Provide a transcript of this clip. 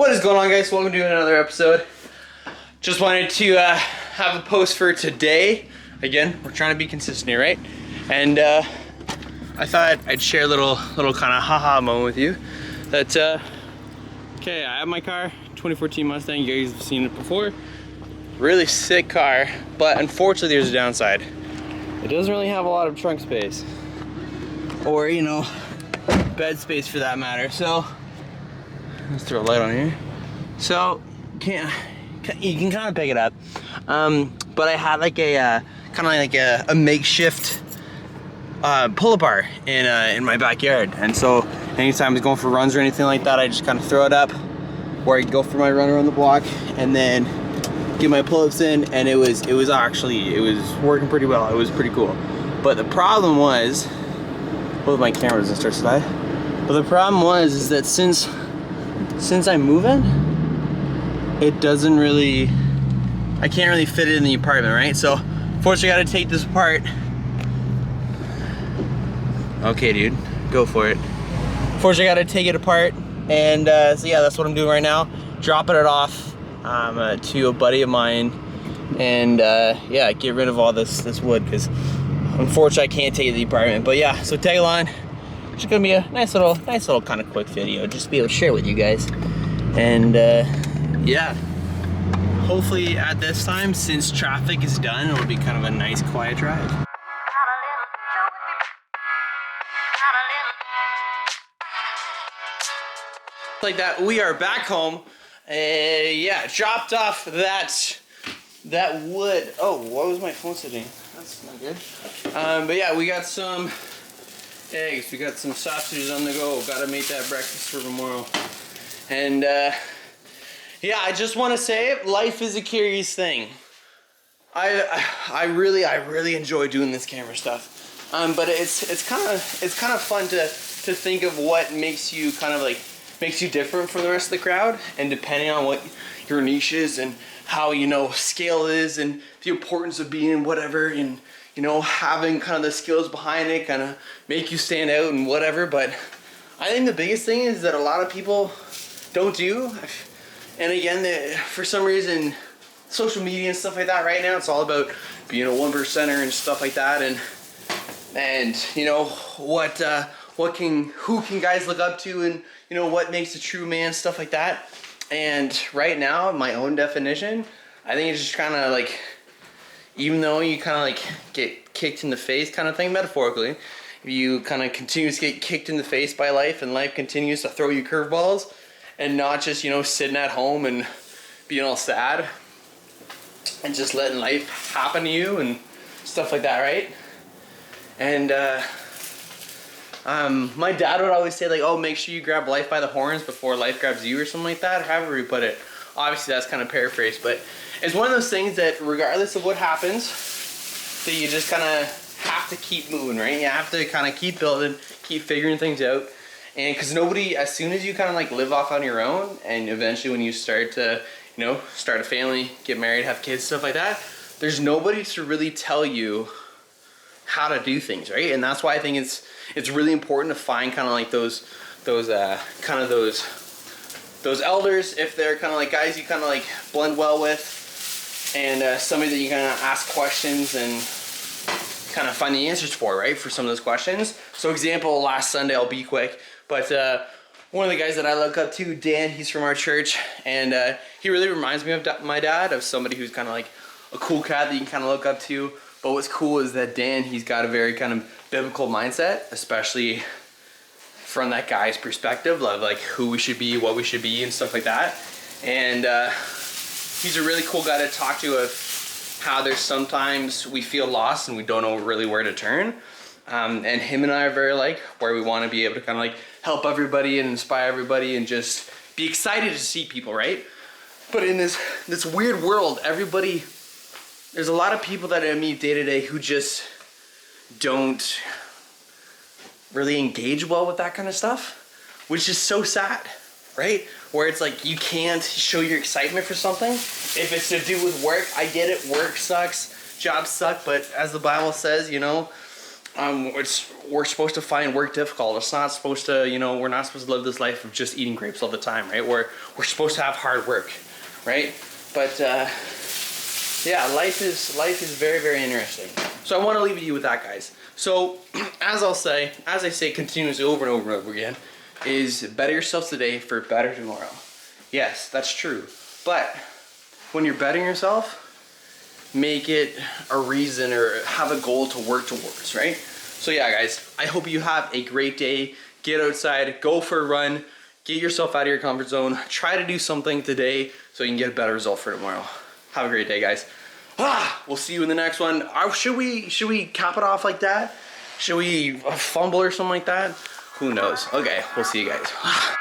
What is going on, guys? Welcome to another episode. Just wanted to have a post for today. Again, we're trying to be consistent here, right? And I thought I'd share a little kind of haha moment with you. That okay, I have my car, 2014 Mustang. You guys have seen it before. Really sick car, but unfortunately, there's a downside. It doesn't really have a lot of trunk space, or bed space for that matter. So let's throw a light on here. So you can kind of pick it up, but I had like a kind of like a makeshift pull-up bar in my backyard, and so anytime I was going for runs or anything like that, I just kind of throw it up, where I go for my run around the block, and then get my pull-ups in, and it was working pretty well. It was pretty cool. But the problem was, both my cameras and start to die. But the problem was is that since I'm moving, it doesn't really, I can't really fit it in the apartment, right? So fortunately, I got to take this apart. Okay, dude, go for it. Fortunately, I got to take it apart, and so yeah, that's what I'm doing right now. Dropping it off to a buddy of mine, and yeah, get rid of all this wood, because unfortunately I can't take it to the apartment. But yeah, so tag along. It's gonna be a nice little kind of quick video, just to be able to share with you guys. And yeah, hopefully at this time, since traffic is done, it'll be kind of a nice quiet drive. Like that, we are back home. Yeah, dropped off that wood. Oh, what was my phone sitting? That's not good. But yeah, we got some eggs, we got some sausages on the go. Gotta make that breakfast for tomorrow. And yeah, I just want to say, life is a curious thing. I really enjoy doing this camera stuff. But it's kind of fun to think of what makes you makes you different from the rest of the crowd, and depending on what your niche is and how scale is and the importance of being whatever, and having kind of the skills behind it kind of make you stand out and whatever. But I think the biggest thing is that a lot of people don't do, and again, for some reason, social media and stuff like that right now, it's all about being a 1%er and stuff like that, and who can guys look up to, and what makes a true man, stuff like that. And right now, my own definition, I think it's just kind of like, even though you kind of like get kicked in the face kind of thing, metaphorically, you kind of continue to get kicked in the face by life, and life continues to throw you curveballs, and not just sitting at home and being all sad and just letting life happen to you and stuff like that, right? And my dad would always say, like, oh, make sure you grab life by the horns before life grabs you, or something like that, however you put it. Obviously, that's kind of paraphrased, but it's one of those things that regardless of what happens, that you just kind of have to keep moving, right? You have to kind of keep building, keep figuring things out. And because nobody, as soon as you kind of like live off on your own, and eventually when you start to, start a family, get married, have kids, stuff like that, there's nobody to really tell you how to do things, right? And that's why I think it's really important to find kind of like those elders, if they're kind of like guys you kind of like blend well with, and somebody that you kind of ask questions and kind of find the answers for, right? For some of those questions. So example, last Sunday, I'll be quick, but one of the guys that I look up to, Dan, he's from our church, and he really reminds me of my dad, of somebody who's kind of like a cool cat that you can kind of look up to. But what's cool is that Dan, he's got a very kind of biblical mindset, especially from that guy's perspective of like who we should be, what we should be, and stuff like that. And he's a really cool guy to talk to of how there's sometimes we feel lost and we don't know really where to turn. And him and I are very like, where we want to be able to kind of like help everybody and inspire everybody and just be excited to see people, right? But in this weird world, there's a lot of people that I meet day to day who just don't really engage well with that kind of stuff, which is so sad, right? Where it's like you can't show your excitement for something. If it's to do with work, I get it, work sucks, jobs suck, but as the Bible says, we're supposed to find work difficult. It's not supposed to, you know, we're not supposed to live this life of just eating grapes all the time, right? We're supposed to have hard work, right? But yeah, life is very, very interesting. So I want to leave you with that, guys. So as I say continuously over and over and over again, is better yourself today for better tomorrow. Yes, that's true. But when you're bettering yourself, make it a reason or have a goal to work towards, right? So yeah, guys, I hope you have a great day. Get outside, go for a run, get yourself out of your comfort zone. Try to do something today so you can get a better result for tomorrow. Have a great day, guys. We'll see you in the next one. Should we cap it off like that? Should we fumble or something like that? Who knows? Okay, we'll see you guys.